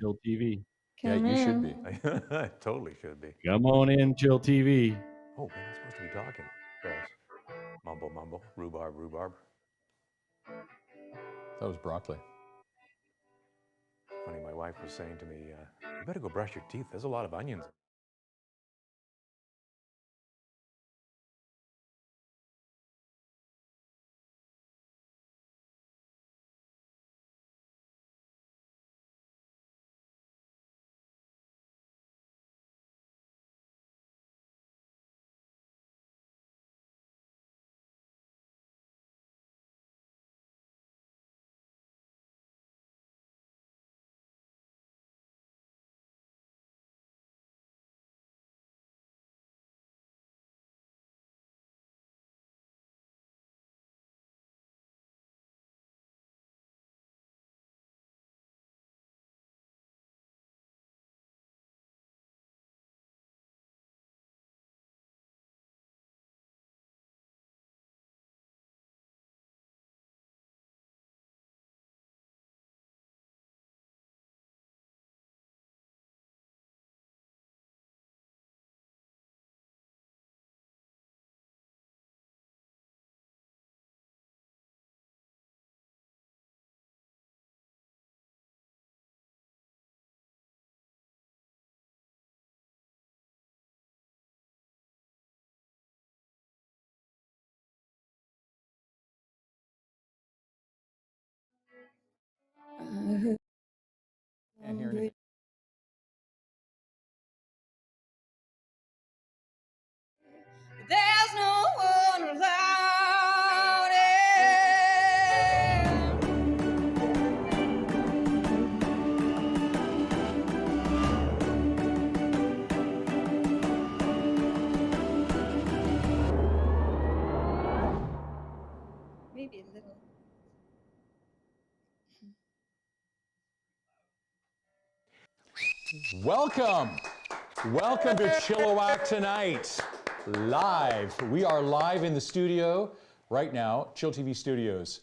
chillTV. Yeah, Come you should in. be. I totally should be. Come on in, chillTV. Oh, we're not supposed to be talking. Ferris. Mumble, mumble. Rhubarb, rhubarb. That was broccoli. Funny, my wife was saying to me, you better go brush your teeth. There's a lot of onions. Can't hear anything. There's no one without it. Maybe a little. Welcome. Welcome to Chilliwack Tonight. Live. We are live in the studio right now, chillTV Studios,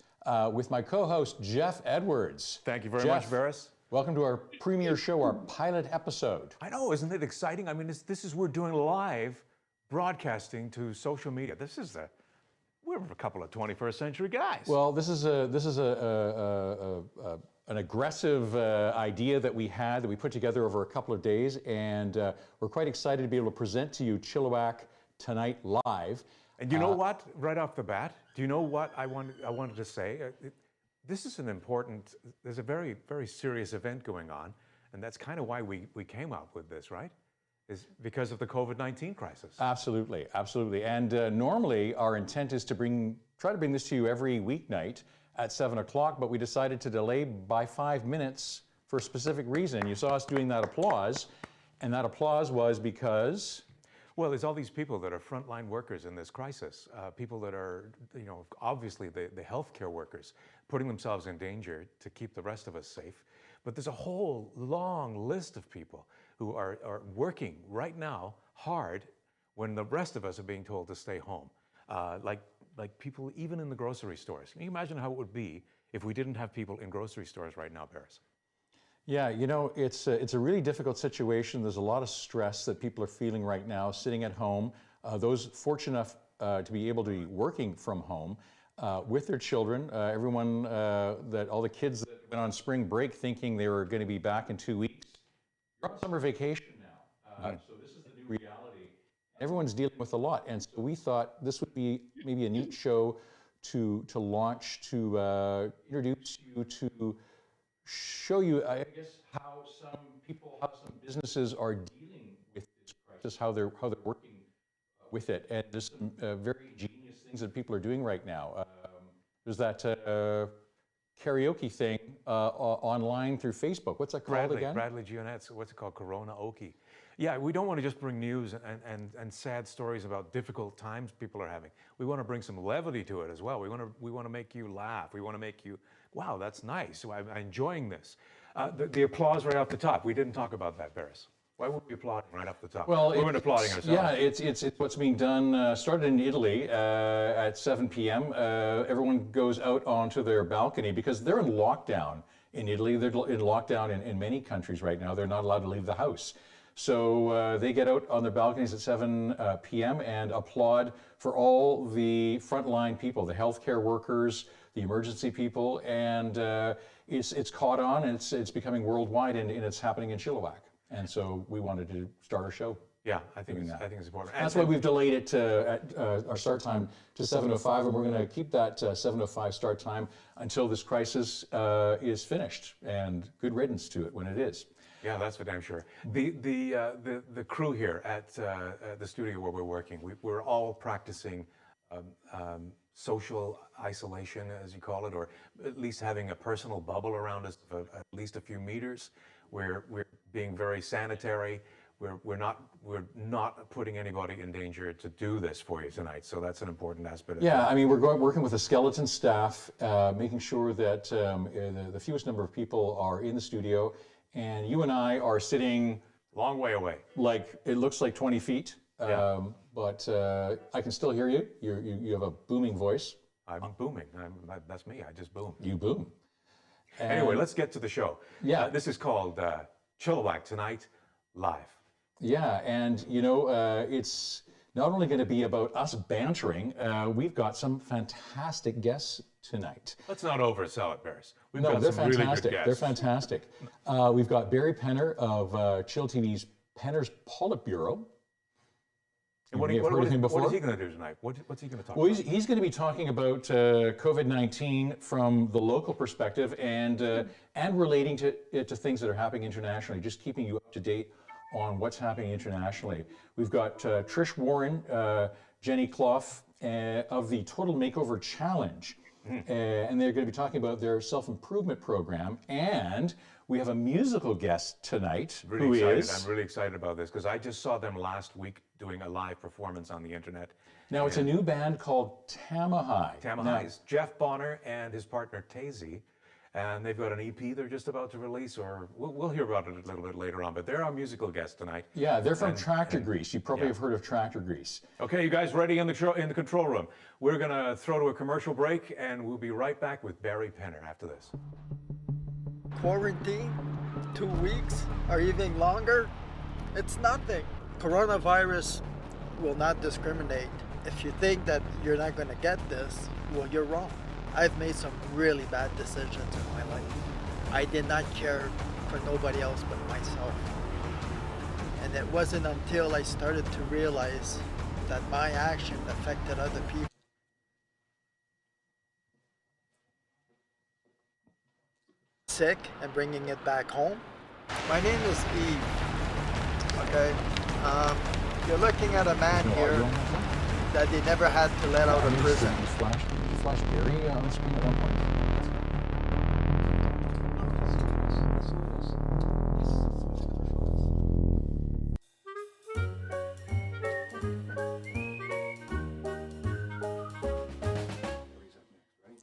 with my co-host, Jeff Edwards. Thank you very Jeff, much, Ferris. Welcome to our premiere show, our pilot episode. I know, isn't it exciting? I mean, this is we're doing live broadcasting to social media. We're a couple of 21st century guys. Well, this is an aggressive idea that we put together over a couple of days, and we're quite excited to be able to present to you Chilliwack Tonight live. And you know what? Right off the bat, do you know what I wanted to say? This is there's a very, very serious event going on, and that's kind of why we came up with this, right? Is because of the COVID-19 crisis. Absolutely, absolutely. And normally our intent is to try to bring this to you every weeknight at 7 o'clock, but we decided to delay by 5 minutes for a specific reason. You saw us doing that applause, and that applause was because... Well, there's all these people that are frontline workers in this crisis, people that are, obviously the healthcare workers, putting themselves in danger to keep the rest of us safe. But there's a whole long list of people who are working right now hard when the rest of us are being told to stay home. Like people even in the grocery stores. Can you imagine how it would be if we didn't have people in grocery stores right now, Paris? Yeah, it's a really difficult situation. There's a lot of stress that people are feeling right now, sitting at home. Those fortunate enough to be able to be working from home with their children. All the kids that went on spring break thinking they were going to be back in 2 weeks. You're on summer vacation now, so this is the new reality. Everyone's dealing with a lot, and so we thought this would be maybe a neat show to launch, to introduce you to. Show you, I guess, how some businesses are dealing with this crisis, how they're working with it, and there's some very genius things that people are doing right now. There's that karaoke thing online through Facebook. What's that called again? Bradley Gionette's, what's it called? Corona-oki. Yeah, we don't want to just bring news and sad stories about difficult times people are having. We want to bring some levity to it as well. We want to make you laugh. We want to make you, wow, that's nice. I'm enjoying this. The applause right off the top. We didn't talk about that, Paris. Why would we applaud right off the top? Well, we weren't applauding ourselves. Yeah, it's what's being done. Started in Italy at 7 p.m. Everyone goes out onto their balcony because they're in lockdown in Italy. They're in lockdown in many countries right now. They're not allowed to leave the house. So they get out on their balconies at 7 p.m. and applaud for all the frontline people, the healthcare workers, the emergency people, and it's caught on, and it's becoming worldwide, and it's happening in Chilliwack. And so we wanted to start our show. Yeah, I think it's important. That's why we've delayed it at our start time to 7:05, and we're going to keep that 7:05 start time until this crisis is finished. And good riddance to it when it is. Yeah, that's for damn sure. The crew here at the studio where we're working, we're all practicing social isolation, as you call it, or at least having a personal bubble around us of at least a few meters. We're being very sanitary. We're not putting anybody in danger to do this for you tonight. So that's an important aspect. Yeah, I mean, we're working with a skeleton staff, making sure that the fewest number of people are in the studio, and you and I are sitting long way away. Like it looks like 20 feet, but I can still hear you. You have a booming voice. I'm booming. That's me. I just boom. You boom. Anyway, let's get to the show. Yeah, this is called Chilliwack Tonight Live. Yeah, and you know, it's not only going to be about us bantering, we've got some fantastic guests tonight. Let's not oversell it, Bears. We've No, got they're some fantastic. Really good They're fantastic. We've got Barry Penner of chillTV's Penner's Politburo. And what is he going to do tonight? What's he going to talk about? He's going to be talking about COVID-19 from the local perspective and relating to things that are happening internationally, just keeping you up to date on what's happening internationally. We've got Trish Warren, Jenny Clough of the Total Makeover Challenge, and they're going to be talking about their self-improvement program. And we have a musical guest tonight I'm really excited about this because I just saw them last week doing a live performance on the internet. Now it's a new band called Tamahai. Tamahai is Jeff Bonner and his partner Tazy. And they've got an EP they're just about to release, or we'll hear about it a little bit later on. But they're our musical guest tonight. Yeah, they're from Tractor Grease. You probably have heard of Tractor Grease. Okay, you guys ready in the control room? We're going to throw to a commercial break, and we'll be right back with Barry Penner after this. Quarantine, 2 weeks, or even longer, it's nothing. Coronavirus will not discriminate. If you think that you're not going to get this, well, you're wrong. I've made some really bad decisions in my life. I did not care for nobody else but myself. And it wasn't until I started to realize that my action affected other people. Sick and bringing it back home. My name is Eve. Okay, you're looking at a man here that they never had to let out of prison. Flash Barry on the screen at one point.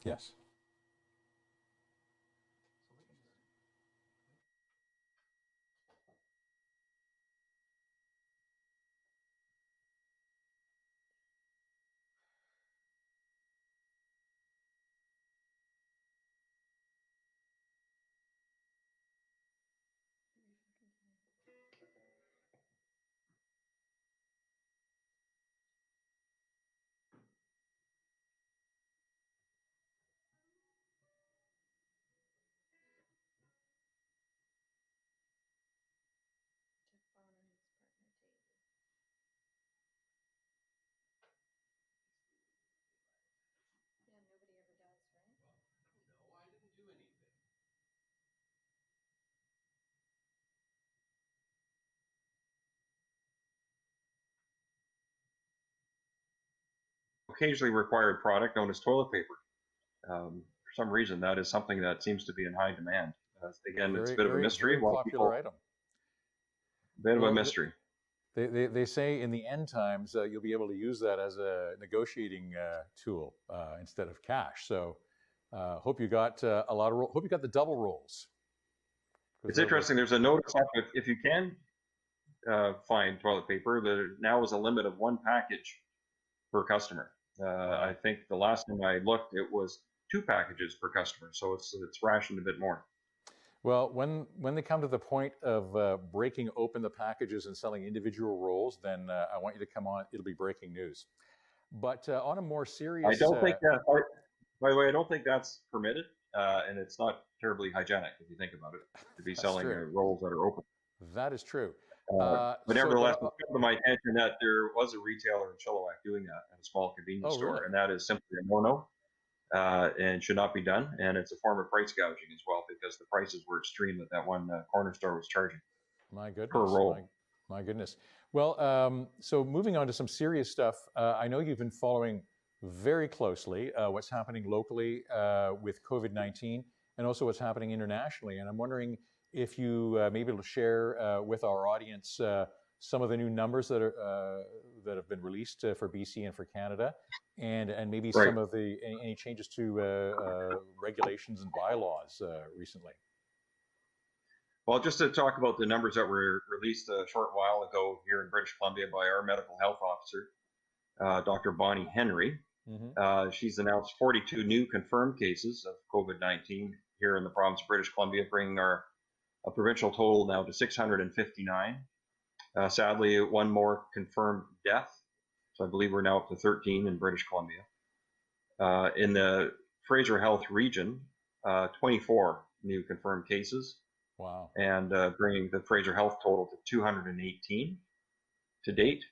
Yes. Occasionally required product known as toilet paper. For some reason, that is something that seems to be in high demand. Again, it's a bit of a mystery. Very popular item. Bit of a mystery. They say in the end times you'll be able to use that as a negotiating tool instead of cash. So hope you got hope you got the double rolls. It's interesting. There's a notice up if you can find toilet paper. There now is a limit of 1 package per customer. I think the last time I looked, it was 2 packages per customer, so it's rationed a bit more. Well, when they come to the point of breaking open the packages and selling individual rolls, then I want you to come on. It'll be breaking news. But on a more I serious, don't think that. By the way, I don't think that's permitted, and it's not terribly hygienic if you think about it to be that's selling true. rolls that are open. That is true. But nevertheless, it's come to my attention that there was a retailer in Chilliwack doing that at a small convenience Oh, store, really? and that is simply a no-no, and should not be done. And it's a form of price gouging as well because the prices were extreme that one corner store was charging My per goodness. roll. My goodness. Well, so moving on to some serious stuff, I know you've been following very closely what's happening locally with COVID-19 and also what's happening internationally. And I'm wondering if you may be able to share with our audience some of the new numbers that have been released for BC and for Canada, and maybe Right. some of the any changes to regulations and bylaws recently. Well, just to talk about the numbers that were released a short while ago here in British Columbia by our medical health officer, Dr. Bonnie Henry. She's announced 42 new confirmed cases of COVID-19 here in the province of British Columbia, bringing our provincial total now to 659. Sadly, one more confirmed death. So I believe we're now up to 13 in British Columbia. In the Fraser Health region, 24 new confirmed cases. Wow. And bringing the Fraser Health total to 218 to date.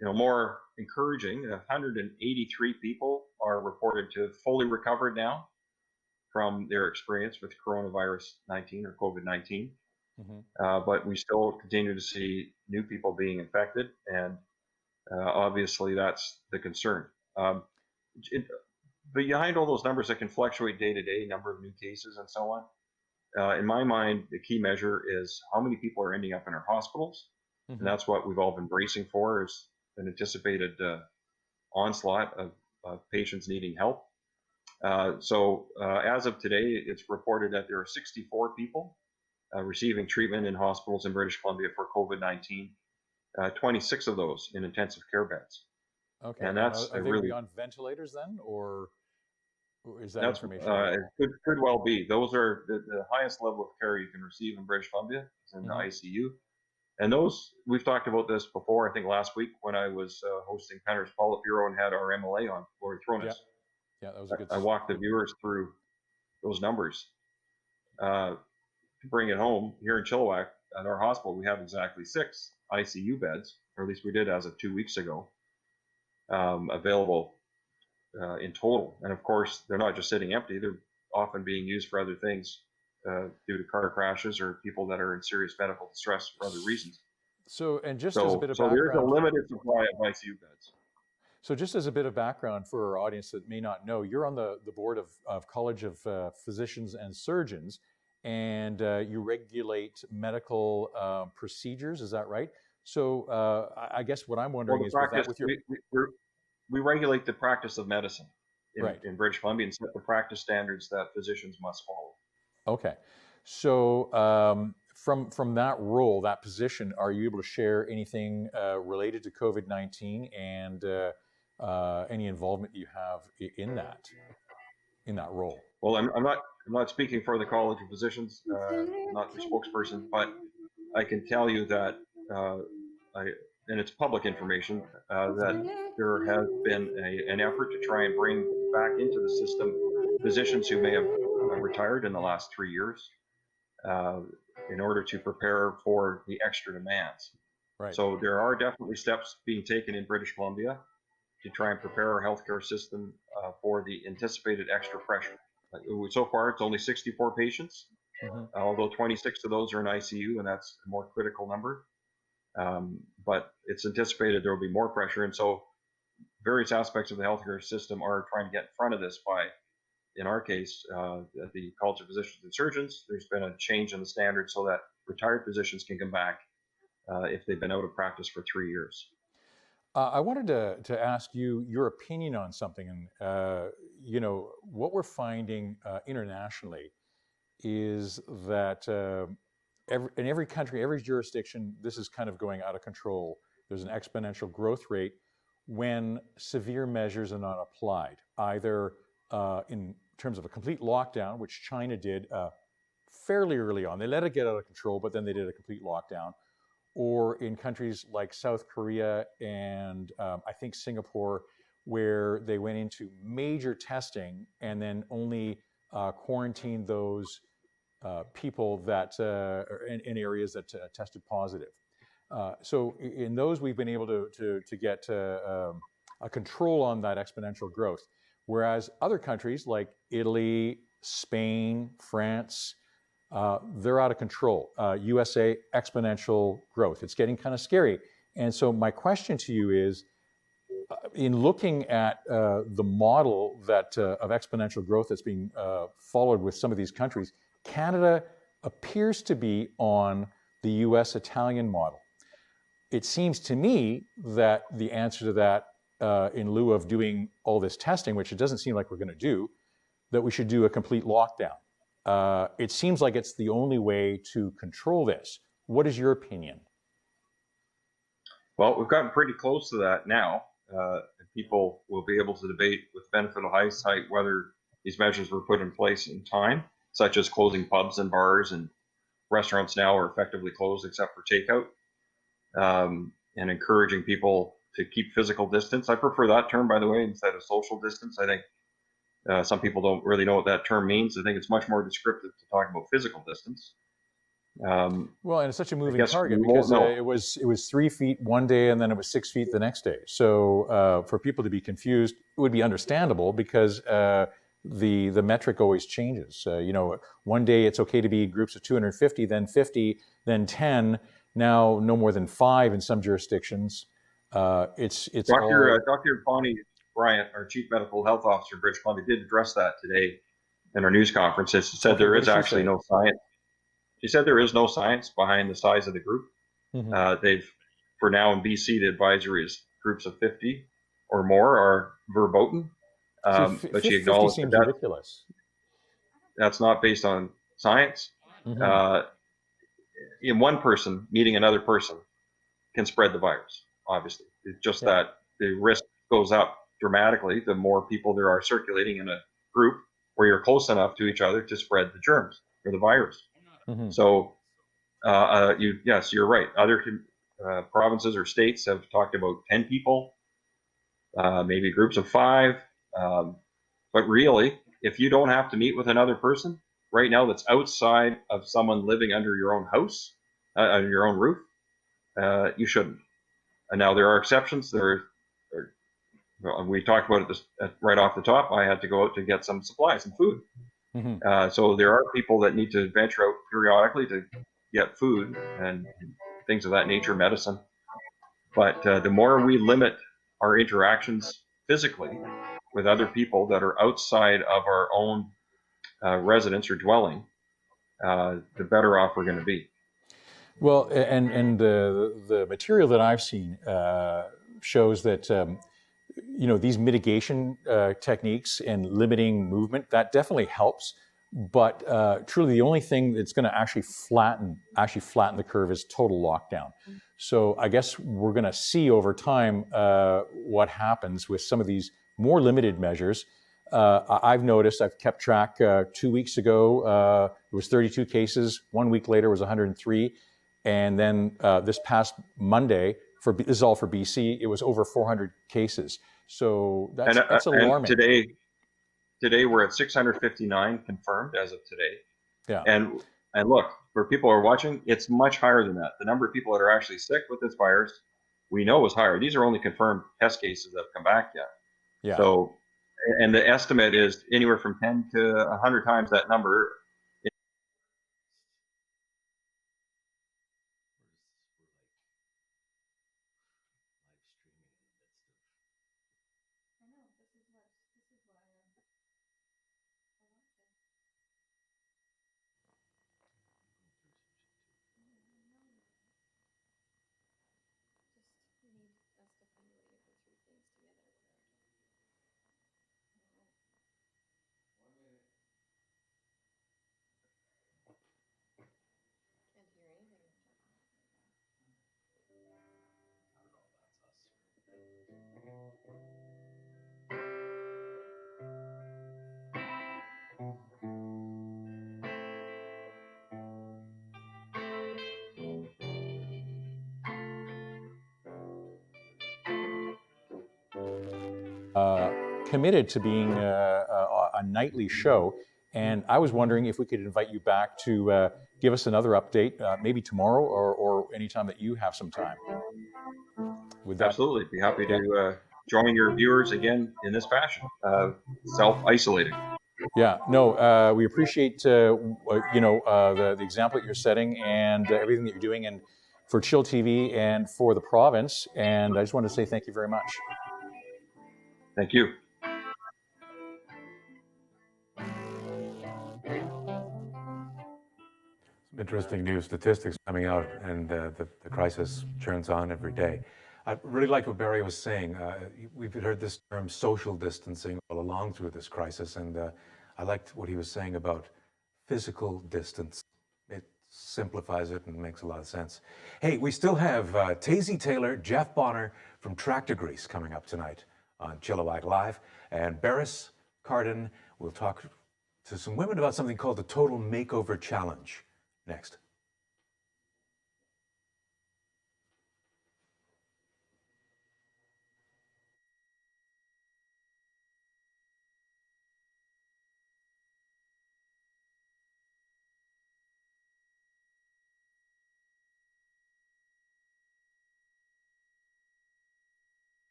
More encouraging, 183 people are reported to have fully recovered now from their experience with coronavirus 19 or COVID-19. But we still continue to see new people being infected, and obviously that's the concern. Behind all those numbers that can fluctuate day to day, number of new cases and so on, in my mind, the key measure is how many people are ending up in our hospitals. And that's what we've all been bracing for, is an anticipated onslaught of patients needing help. So as of today, it's reported that there are 64 people receiving treatment in hospitals in British Columbia for COVID-19, 26 of those in intensive care beds. Okay. And that's are they really on ventilators then, or is that that's information available? it could well be. Those are the highest level of care you can receive in British Columbia, is in the ICU. And those, we've talked about this before, I think last week when I was hosting Penner's Politburo and had our MLA on, Lori Thronis. Yeah, that was a good. I walked the viewers through those numbers. To bring it home, here in Chilliwack, at our hospital, we have exactly 6 ICU beds, or at least we did as of 2 weeks ago, available in total. And of course, they're not just sitting empty, they're often being used for other things due to car crashes or people that are in serious medical distress for other reasons. So, and just as a bit of So there's a background, limited supply of ICU beds. so just as a bit of background for our audience that may not know, you're on the board of College of Physicians and Surgeons, and you regulate medical procedures. Is that right? So I guess what I'm wondering Well, is, was that with your we regulate the practice of medicine Right. in British Columbia and set the practice standards that physicians must follow. Okay. So from that role, that position, are you able to share anything related to COVID-19 and any involvement you have in that role? Well, I'm not speaking for the College of Physicians, I'm not the spokesperson, but I can tell you that and it's public information, that there has been an effort to try and bring back into the system physicians who may have retired in the last 3 years in order to prepare for the extra demands. Right. So there are definitely steps being taken in British Columbia to try and prepare our healthcare system for the anticipated extra pressure. So far, it's only 64 patients, although 26 of those are in ICU, and that's a more critical number. But it's anticipated there will be more pressure, and so various aspects of the healthcare system are trying to get in front of this by, in our case, at the College of Physicians and Surgeons, there's been a change in the standard so that retired physicians can come back if they've been out of practice for 3 years. I wanted to ask you your opinion on something, and what we're finding internationally is that in every country, every jurisdiction, this is kind of going out of control. There's an exponential growth rate when severe measures are not applied, either in terms of a complete lockdown, which China did fairly early on. They let it get out of control, but then they did a complete lockdown. Or in countries like South Korea and I think Singapore, where they went into major testing and then only quarantined those people that in areas that tested positive. So in those, we've been able to get a control on that exponential growth. Whereas other countries like Italy, Spain, France, they're out of control. USA, exponential growth. It's getting kind of scary. And so my question to you is, in looking at the model that of exponential growth that's being followed with some of these countries, Canada appears to be on the US-Italian model. It seems to me that the answer to that, in lieu of doing all this testing, which it doesn't seem like we're going to do, that we should do a complete lockdown. It seems like it's the only way to control this. What is your opinion? Well, we've gotten pretty close to that now. People will be able to debate with benefit of hindsight whether these measures were put in place in time, such as closing pubs and bars, and restaurants now are effectively closed except for takeout, and encouraging people to keep physical distance. I prefer that term, by the way, instead of social distance. I think some people don't really know what that term means. I think it's much more descriptive to talk about physical distance. Well, and it's such a moving target we because won't it was 3 feet one day and then it was 6 feet the next day. So for people to be confused, it would be understandable because the metric always changes. One day it's okay to be groups of 250, then 50, then 10. Now no more than 5 in some jurisdictions. It's Dr. Bonnie Bryant, our Chief Medical Health Officer in British Columbia, did address that today in our news conference. She said there is actually no science. She said there is no science behind the size of the group. Mm-hmm. For now in BC, the advisory is groups of 50 or more are verboten. But she acknowledged seems ridiculous. That's not based on science. Mm-hmm. In one person meeting another person can spread the virus, obviously. It's just that the risk goes up dramatically the more people there are circulating in a group where you're close enough to each other to spread the germs or the virus. Mm-hmm. So, yes, you're right. Other provinces or states have talked about 10 people, maybe groups of 5. But really, if you don't have to meet with another person right now that's outside of someone living under your own house, under your own roof, you shouldn't. And now there are exceptions. We talked about it right off the top. I had to go out to get some supplies and food. Mm-hmm. So there are people that need to venture out periodically to get food and things of that nature, medicine. But the more we limit our interactions physically with other people that are outside of our own residence or dwelling, the better off we're going to be. Well, and the material that I've seen shows that these mitigation techniques and limiting movement, that definitely helps. But truly, the only thing that's going to actually flatten the curve is total lockdown. So I guess we're going to see over time what happens with some of these more limited measures. I've noticed, I've kept track. 2 weeks ago, it was 32 cases. 1 week later was 103. And then this past Monday, this is all for BC, it was over 400 cases. So that's alarming. And today we're at 659 confirmed as of today. Yeah. And look, for people who are watching, it's much higher than that. The number of people that are actually sick with this virus, we know is higher. These are only confirmed test cases that have come back yet. Yeah. So, and the estimate is anywhere from 10 to 100 times that number. committed to being a nightly show. And I was wondering if we could invite you back to give us another update, maybe tomorrow or anytime that you have some time. Would that? Absolutely. Be happy to join your viewers again in this fashion, self-isolating. Yeah, no, we appreciate the example that you're setting and everything that you're doing, and for chillTV and for the province. And I just want to say thank you very much. Thank you. Interesting new statistics coming out, and the crisis churns on every day. I really like what Barry was saying. We've heard this term social distancing all along through this crisis, and I liked what he was saying about physical distance. It simplifies it and makes a lot of sense. Hey, we still have Tazy Taylor, Jeff Bonner from Tractor Grease coming up tonight on Chilliwack Live, and Barris Carden will talk to some women about something called the Total Makeover Challenge. Next.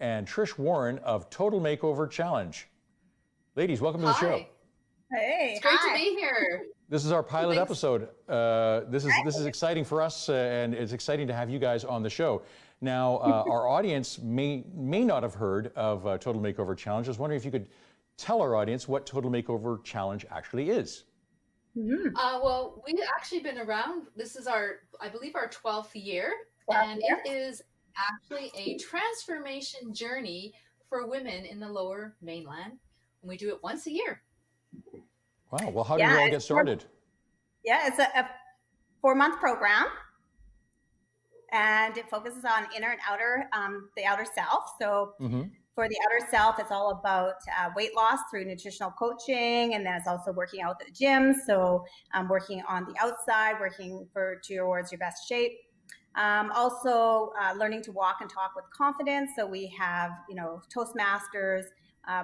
And Trish Warren of Total Makeover Challenge. Ladies, welcome to the show. Hey, It's great to be here. This is our pilot Thanks. episode. This is exciting for us, and it's exciting to have you guys on the show. Now, our audience may not have heard of Total Makeover Challenge. I was wondering if you could tell our audience what Total Makeover Challenge actually is. Well, we've actually been around. This is I believe, our 12th year, and it is actually a transformation journey for women in the Lower Mainland. And we do it once a year. Wow. Well, how did you all get started? it's a 4-month program, and it focuses on inner and outer, the outer self. So for the outer self, it's all about weight loss through nutritional coaching, and then it's also working out at the gym. So working on the outside, working towards your best shape. Also learning to walk and talk with confidence. So we have, Toastmasters,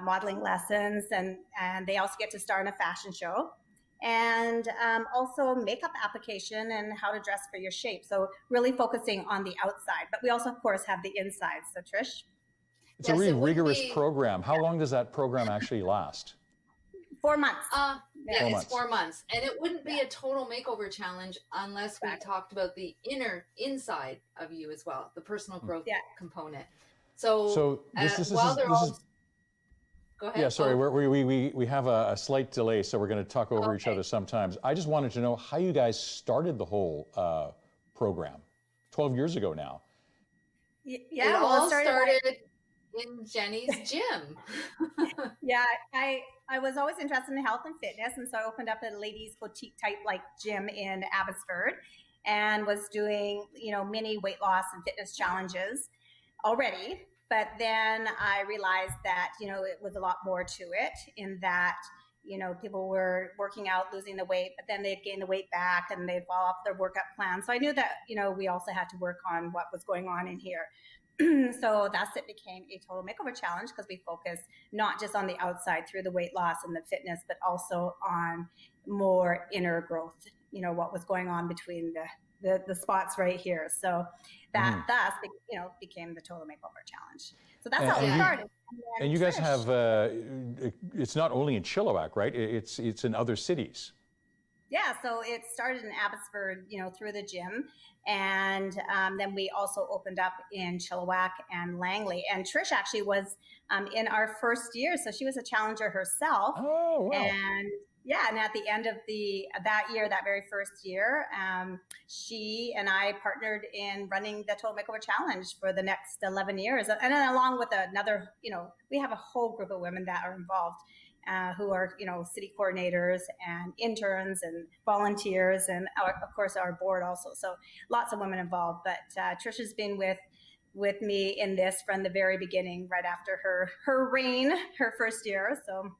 modeling lessons, and they also get to star in a fashion show. And also makeup application and how to dress for your shape. So really focusing on the outside, but we also, of course, have the inside. So Trish? It's a really rigorous program. How long does that program actually last? 4 months. It's 4 months. And it wouldn't be a total makeover challenge unless we talked about the inside of you as well, the personal growth component. So this is Go ahead. Yeah, sorry, we have a slight delay, so we're going to talk over each other sometimes. I just wanted to know how you guys started the whole program 12 years ago now. Yeah, it all started in Jenny's gym. I was always interested in health and fitness, and so I opened up a ladies boutique type gym in Abbotsford, and was doing mini weight loss and fitness challenges already. But then I realized that it was a lot more to it, in that people were working out, losing the weight, but then they'd gain the weight back and they'd fall off their workout plan. So I knew that we also had to work on what was going on in here. So that's it became a total makeover challenge because we focus not just on the outside through the weight loss and the fitness, but also on more inner growth, what was going on between the spots right here. So that thus, became the total makeover challenge. So that's how it started. And you guys have, it's not only in Chilliwack, right? It's in other cities. Yeah, so it started in Abbotsford, through the gym. And then we also opened up in Chilliwack and Langley. And Trish actually was in our first year. So she was a challenger herself. Oh, wow. And yeah, and at the end of that very first year, she and I partnered in running the Total Makeover Challenge for the next 11 years. And then along with another, we have a whole group of women that are involved. Who are, city coordinators and interns and volunteers, and of course our board also. So lots of women involved. But Trisha's been with me in this from the very beginning, right after her reign, her first year. So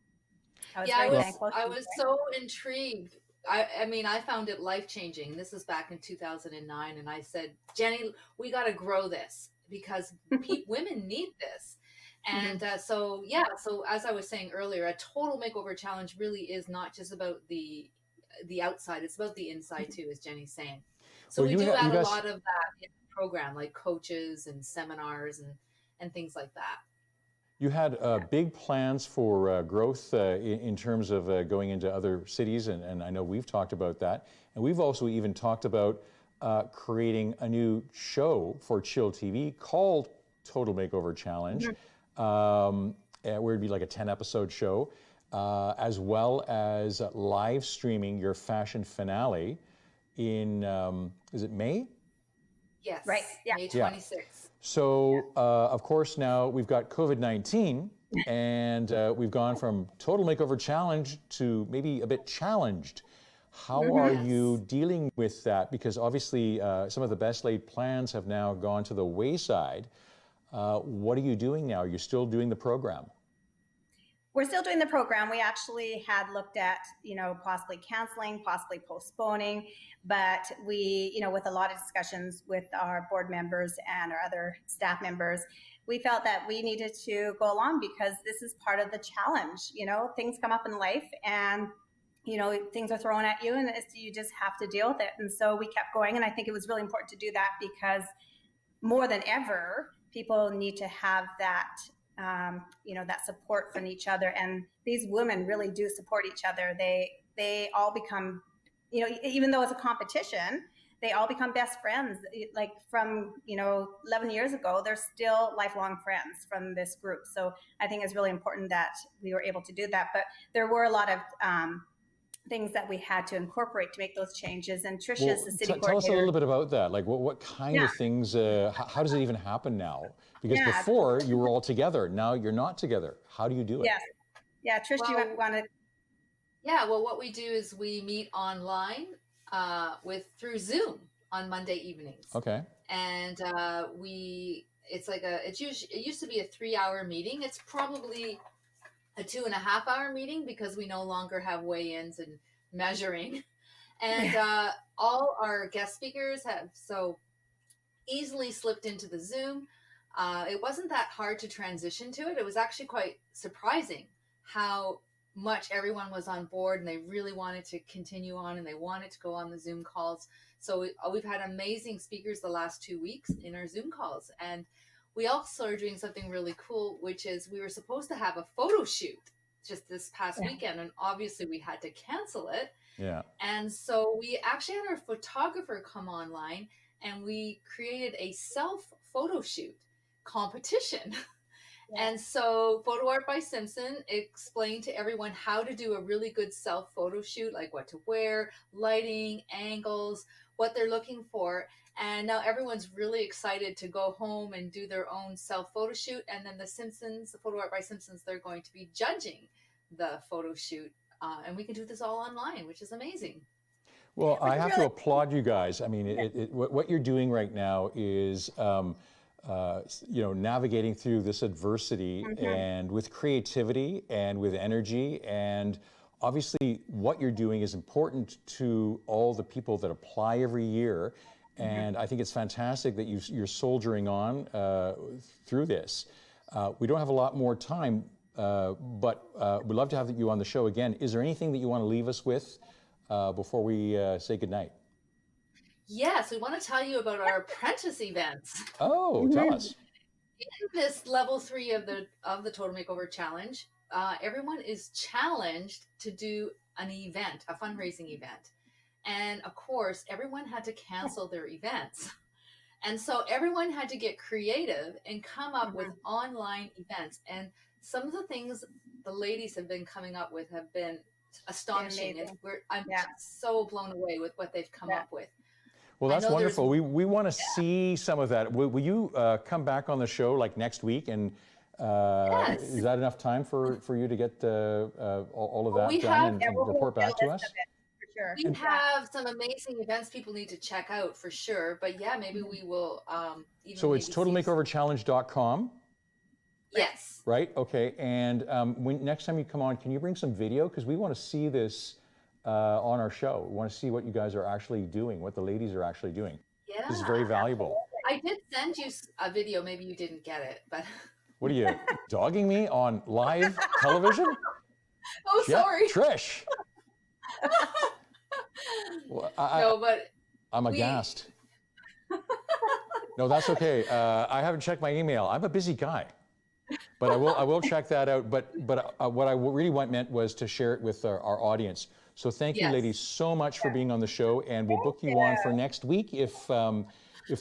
I was very thankful. I was so intrigued. I mean, I found it life-changing. This is back in 2009, and I said, Jenny, we got to grow this because women need this. And so as I was saying earlier, a total makeover challenge really is not just about the outside, it's about the inside too, as Jenny's saying. So we do add a lot of that in the program, like coaches and seminars and things like that. You had big plans for growth in terms of going into other cities, and I know we've talked about that. And we've also even talked about creating a new show for chillTV called Total Makeover Challenge. Where it'd be like a 10-episode show, as well as live streaming your fashion finale in, is it May? Yes. Right. Yeah. May 26th. So, of course, now we've got COVID-19, and we've gone from Total Makeover Challenge to maybe a bit challenged. How are you dealing with that? Because obviously, some of the best laid plans have now gone to the wayside. What are you doing now? Are you still doing the program? We're still doing the program. We actually had looked at, possibly canceling, possibly postponing, but we, with a lot of discussions with our board members and our other staff members, we felt that we needed to go along because this is part of the challenge. Things come up in life and, things are thrown at you and you just have to deal with it. And so we kept going. And I think it was really important to do that because more than ever, people need to have that, that support from each other. And these women really do support each other. They all become, even though it's a competition, they all become best friends. Like from, 11 years ago, they're still lifelong friends from this group. So I think it's really important that we were able to do that. But there were a lot of things that we had to incorporate to make those changes. And Trish is the city coordinator. Tell us a little bit about that. Like what kind of things, how does it even happen now? Because before you were all together, now you're not together. How do you do it? Yes. Yeah, Trish, do you want to? Yeah, well, what we do is we meet online through Zoom on Monday evenings. Okay. And it used to be a 3-hour meeting. It's probably a 2.5-hour meeting because we no longer have weigh-ins and measuring. And all our guest speakers have so easily slipped into the Zoom. It wasn't that hard to transition to it. It was actually quite surprising how much everyone was on board and they really wanted to continue on and they wanted to go on the Zoom calls. So we've had amazing speakers the last 2 weeks in our Zoom calls. And we also are doing something really cool, which is we were supposed to have a photo shoot just this past weekend, and obviously we had to cancel it. Yeah. And so we actually had our photographer come online, and we created a self photo shoot competition. Yeah. And so Photo Art by Simpson explained to everyone how to do a really good self photo shoot, like what to wear, lighting, angles, what they're looking for. And now everyone's really excited to go home and do their own self photo shoot. And then the Photo Art by Simpsons, they're going to be judging the photo shoot. And we can do this all online, which is amazing. Well, I have to applaud you guys. I mean, what you're doing right now is, navigating through this adversity and with creativity and with energy. And obviously what you're doing is important to all the people that apply every year. And I think it's fantastic that you're soldiering on through this. We don't have a lot more time, but we'd love to have you on the show again. Is there anything that you want to leave us with before we say goodnight? Yes, we want to tell you about our apprentice events. Oh, tell us. In this level 3 of the Total Makeover Challenge, everyone is challenged to do an event, a fundraising event. And of course, everyone had to cancel their events. And so everyone had to get creative and come up with online events. And some of the things the ladies have been coming up with have been astonishing. I'm so blown away with what they've come up with. Well, that's wonderful. We want to see some of that. Will you come back on the show like next week? And is that enough time for you to get all of that done and report back to us? Sure. We have some amazing events people need to check out for sure. But yeah, maybe we will. So it's totalmakeoverchallenge.com. Yes. Right. Okay. And next time you come on, can you bring some video? Because we want to see this on our show. We want to see what you guys are actually doing, what the ladies are actually doing. Yeah. This is very valuable. I did send you a video. Maybe you didn't get it, but. What are you, dogging me on live television? Oh, sorry. Trish. Well, I'm aghast. No, that's okay. I haven't checked my email. I'm a busy guy, but I will check that out. But what I really meant was to share it with our audience. So thank you, ladies, so much for being on the show, and we'll book you on for next week if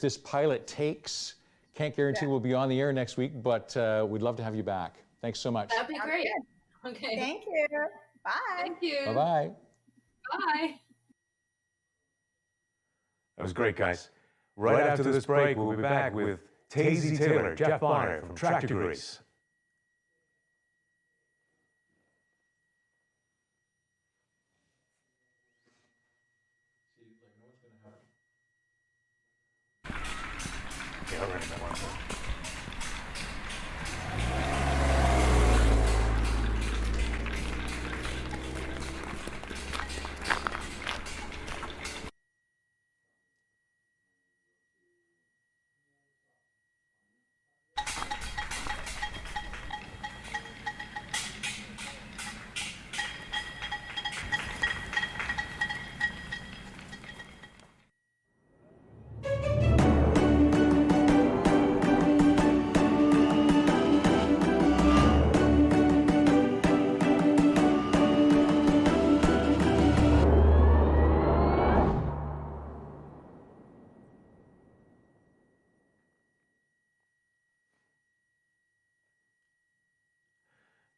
this pilot takes. Can't guarantee we'll be on the air next week, but we'd love to have you back. Thanks so much. That'd be great. Okay. Thank you. Bye. Thank you. Bye-bye. Bye. That was great, guys. Right after this break, we'll be back with Tazy Taylor, Jeff Bonner from Tractor Grease. Yeah, right, that one.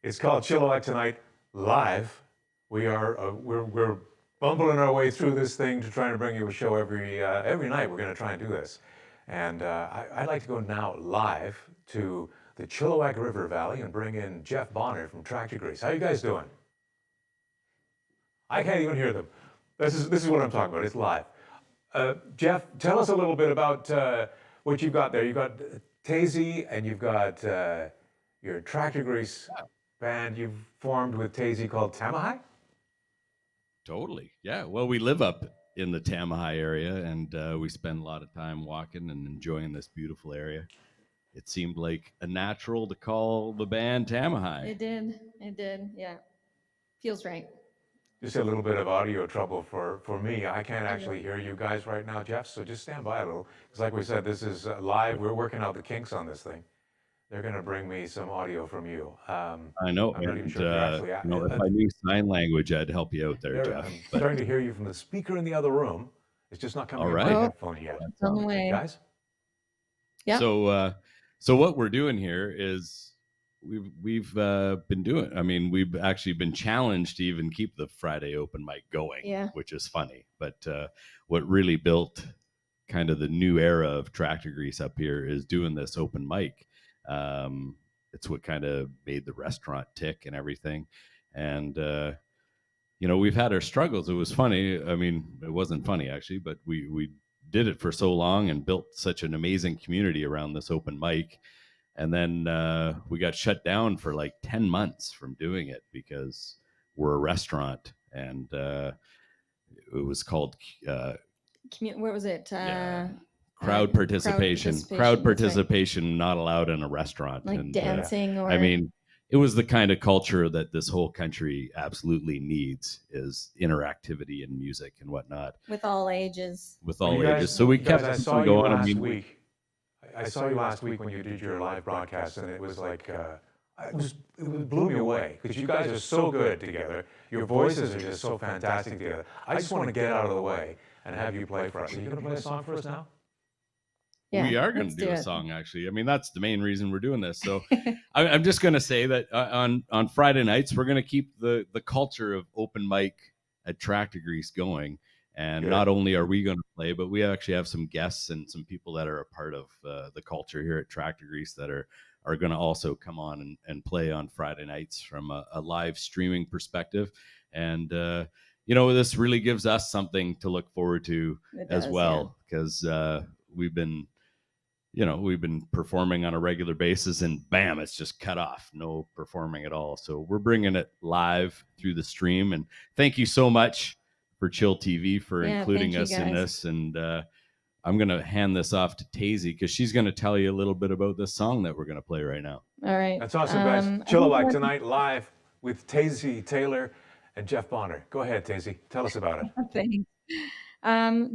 It's called Chillowag Tonight Live. We are we're bumbling our way through this thing to try to bring you a show every night. We're going to try and do this, and I'd like to go now live to the Chillowag River Valley and bring in Jeff Bonner from Tractor Grease. How you guys doing? I can't even hear them. This is what I'm talking about. It's live. Jeff, tell us a little bit about what you've got there. You've got Tazy and you've got your Tractor Grease band you've formed with Tazy called Tamahai? Totally. Yeah. Well, we live up in the Tamahai area, and we spend a lot of time walking and enjoying this beautiful area. It seemed like a natural to call the band Tamahai. It did. Yeah. Feels right. Just a little bit of audio trouble for me. I can't actually hear you guys right now, Jeff, so just stand by a little. Because like we said, this is live. We're working out the kinks on this thing. They're going to bring me some audio from you. I know. I'm not even sure if you're actually... if I knew sign language, I'd help you out there, Jeff. I'm starting to hear you from the speaker in the other room. It's just not coming All on right. my headphone yet. On the way. Guys? Yeah. So what we're doing here is we've been doing. I mean, we've actually been challenged to even keep the Friday open mic going, which is funny. But what really built kind of the new era of Tractor Grease up here is doing this open mic. It's what kind of made the restaurant tick and everything. And we've had our struggles. It was funny. I mean, it wasn't funny actually, but we did it for so long and built such an amazing community around this open mic. And then we got shut down for like 10 months from doing it because we're a restaurant, and it was called what was it? Crowd participation. Crowd participation right. Not allowed in a restaurant. Like dancing or... I mean, it was the kind of culture that this whole country absolutely needs, is interactivity and music and whatnot. With all ages. With all ages. So we kept going. I saw you last week when you did your live broadcast, and it was like, it blew me away, because you guys are so good together. Your voices are just so fantastic together. I just want to get out of the way and have you play for us. Are you going to play a song for us now? Yeah, we are going to do a song, actually. I mean, that's the main reason we're doing this. So I'm just going to say that on Friday nights, we're going to keep the culture of open mic at Tractor Grease going. And not only are we going to play, but we actually have some guests and some people that are a part of the culture here at Tractor Grease that are going to also come on and play on Friday nights from a live streaming perspective. And, this really gives us something to look forward to as well, because we've been performing on a regular basis, and bam, it's just cut off. No performing at all. So we're bringing it live through the stream. And thank you so much for chillTV for including us in this. And I'm going to hand this off to Tazy, because she's going to tell you a little bit about this song that we're going to play right now. All right. That's awesome, guys. Chillawag tonight live with Tazy Taylor and Jeff Bonner. Go ahead, Tazy. Tell us about it. Thanks.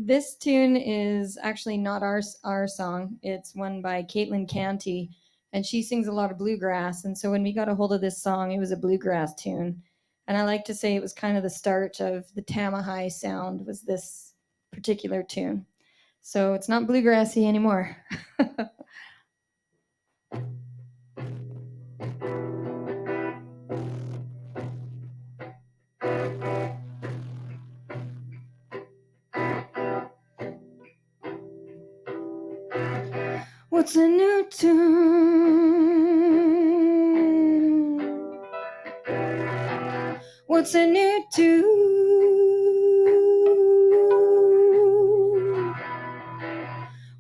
This tune is actually not our song. It's one by Caitlin Canty, and she sings a lot of bluegrass. And so when we got a hold of this song, it was a bluegrass tune. And I like to say it was kind of the start of the Tamahai sound, was this particular tune. So it's not bluegrassy anymore. What's a new tune? What's a new tune?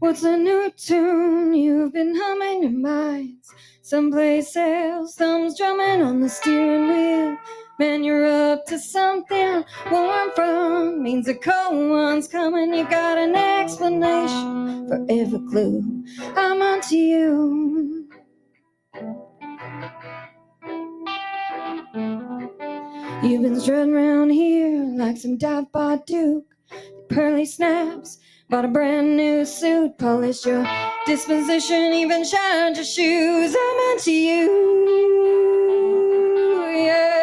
What's a new tune you've been humming your minds? Someplace else, thumbs drumming on the steering wheel. Man, you're up to something. Where I'm from means a cold one's coming. You got an explanation for every clue. I'm onto you. You've been strutting around here like some dive-bar duke. Pearly snaps, bought a brand new suit, polished your disposition, even shined your shoes. I'm onto you, yeah.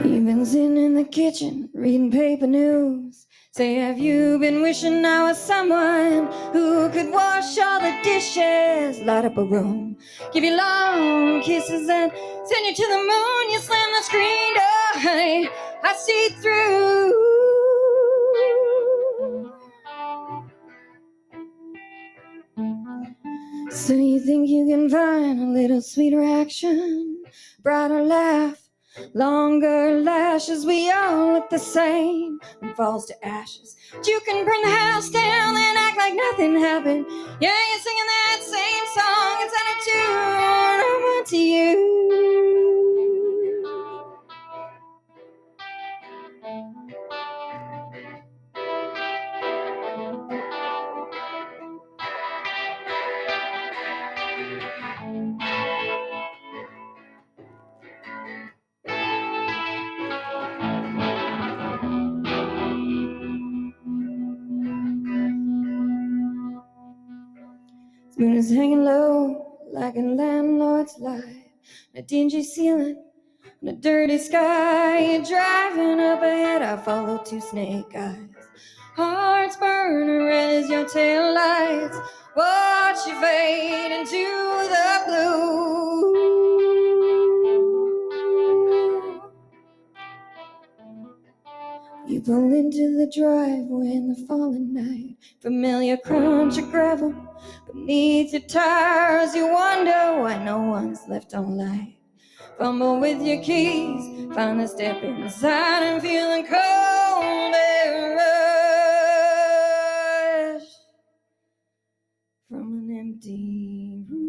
You've been sitting in the kitchen, reading paper news. Say, have you been wishing I was someone who could wash all the dishes, light up a room, give you long kisses and send you to the moon? You slam the screen door, honey, I see through. So you think you can find a little sweeter action, brighter laugh, longer lashes? We all look the same when falls to ashes. But you can burn the house down and act like nothing happened. Yeah, you're singing that same song, it's out of tune. I'm onto you. Moon is hanging low like a landlord's life. A dingy ceiling and a dirty sky. You're driving up ahead, I follow two snake eyes. Hearts burning red as your tail lights. Watch you fade into the blue. You pull into the driveway in the falling night. Familiar crunch of gravel beneath your tires. You wonder why no one's left on light. Fumble with your keys, finally step inside and feeling cold and rush from an empty room.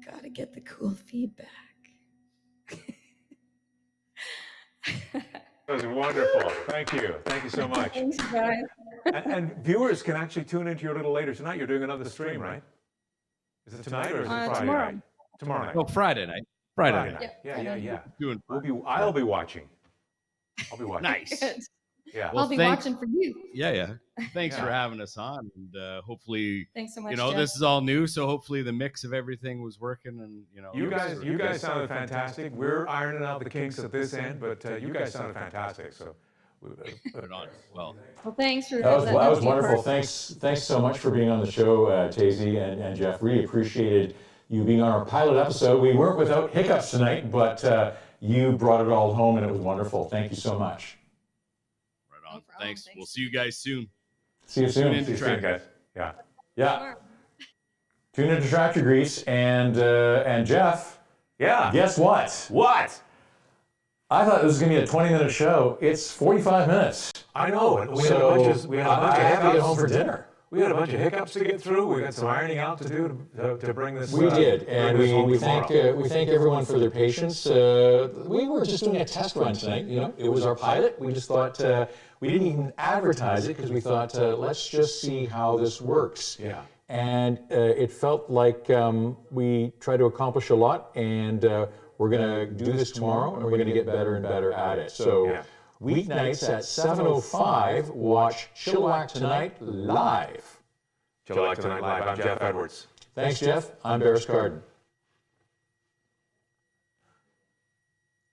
Gotta get the cool feedback. That was wonderful. Thank you. Thank you so much. Thanks, guys. And viewers can actually tune into you a little later tonight. You're doing another stream, right? Is it tonight or is it Friday tomorrow. night? Tomorrow night. No, Friday night. Friday night. night. Yeah. Doing I'll be watching. I'll be watching. nice. Good. Yeah. I'll be watching for you. Yeah. Thanks Yeah. for having us on, and hopefully, Thanks so much. you know, Jeff. this is all new, so hopefully the mix of everything was working, and you know, You guys sounded fantastic. We're ironing out the kinks at this end, but you guys sounded fantastic. So put it on. Well, Thanks for That was empty wonderful. part. Thanks so much for being on the show, Tazy and Jeff. Really appreciated you being on our pilot episode. We weren't without hiccups tonight, but you brought it all home, and it was wonderful. Thank you so much. right on. Thanks. We'll see you guys soon. See you soon. into see you soon, guys. Yeah. Yeah. Tune into Tractor Grease and Jeff. Yeah. Guess what? What? I thought this was going to be a 20-minute show. It's 45 minutes. I know. And we had a So bunch of I have to get home for hiccups. dinner. We had a bunch of hiccups to get through. We got some ironing out to do to bring this. We did, and bring this home we tomorrow. thank everyone for their patience. We were just doing a test run tonight. You know, it was our pilot. We just thought we didn't even advertise it because we thought let's just see how this works. Yeah. And it felt like we tried to accomplish a lot, and we're going to do this tomorrow, and we're going to get better and better at it. So. Yeah. Weeknights at 7:05, watch Chilliwack Tonight live. Chillliwack Tonight Live. I'm Jeff Edwards. Thanks, Jeff. I'm Barris Carden.